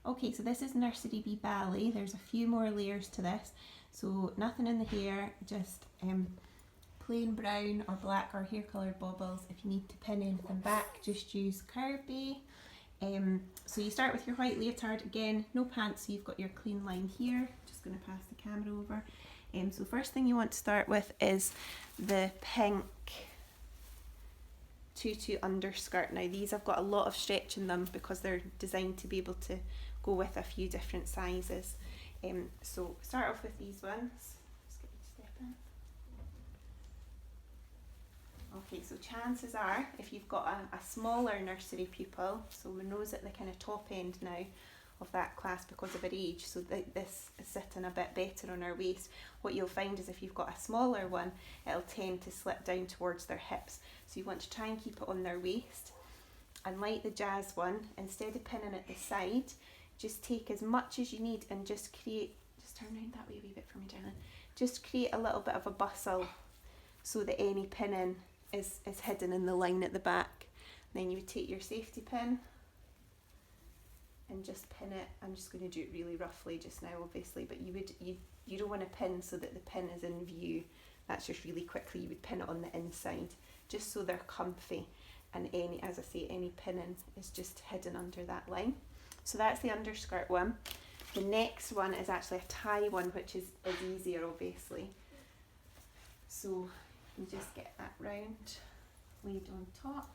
Okay, so this is Nursery B Ballet. There's a few more layers to this. So nothing in the hair, just plain brown or black or hair coloured baubles. If you need to pin anything back, just use Kirby. So you start with your white leotard again, no pants, so you've got your clean line here. Just going to pass the camera over. So first thing you want to start with is the pink tutu underskirt. Now these have got a lot of stretch in them because they're designed to be able to go with a few different sizes. So start off with these ones. Just get you to step in. Okay, so chances are, if you've got a smaller nursery pupil, so Mino's at the kind of top end now of that class because of her age, so this is sitting a bit better on her waist. What you'll find is if you've got a smaller one, it'll tend to slip down towards their hips. So you want to try and keep it on their waist. And like the jazz one, instead of pinning at the side, just take as much as you need and just create, just turn around that way a wee bit for me, darling. Just create a little bit of a bustle so that any pinning is hidden in the line at the back. And then you would take your safety pin and just pin it. I'm just going to do it really roughly just now, obviously, but you don't want to pin so that the pin is in view. That's just really quickly. You would pin it on the inside just so they're comfy, and any, as I say, any pinning is just hidden under that line. So that's the underskirt one. The next one is actually a tie one, which is easier, obviously. So you just get that round, laid on top.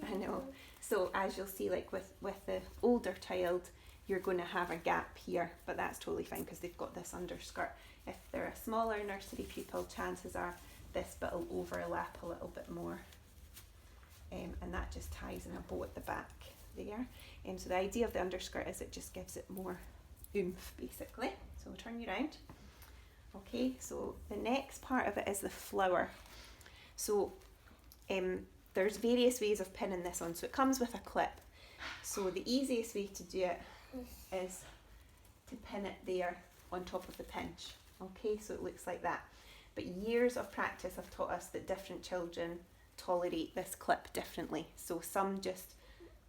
I know. So as you'll see, like with the older child, you're going to have a gap here, but that's totally fine because they've got this underskirt. If they're a smaller nursery pupil, chances are this bit will overlap a little bit more. And that just ties in a bow at the back there. So the idea of the underskirt is it just gives it more oomph, basically. So we'll turn you around. Okay, so the next part of it is the flower. So there's various ways of pinning this on. So it comes with a clip. So the easiest way to do it is to pin it there on top of the pinch. Okay, so it looks like that. But years of practice have taught us that different children tolerate this clip differently. So some just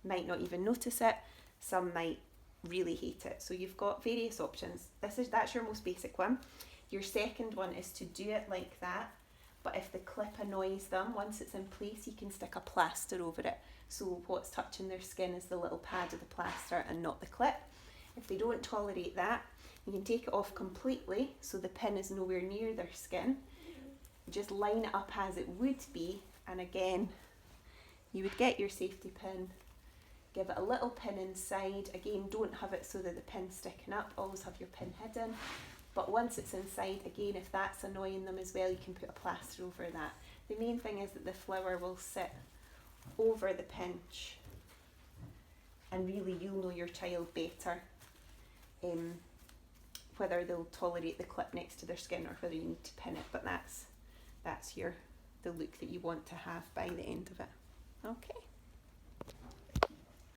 might not even notice it, some might really hate it. So you've got various options. That's your most basic one. Your second one is to do it like that, but if the clip annoys them, once it's in place, you can stick a plaster over it. So what's touching their skin is the little pad of the plaster and not the clip. If they don't tolerate that, you can take it off completely so the pin is nowhere near their skin. Just line it up as it would be, and again, you would get your safety pin, give it a little pin inside. Again, don't have it so that the pin's sticking up, always have your pin hidden. But once it's inside, again, if that's annoying them as well, you can put a plaster over that. The main thing is that the flower will sit over the pinch, and really you'll know your child better, whether they'll tolerate the clip next to their skin or whether you need to pin it. But that's the look that you want to have by the end of it. Okay.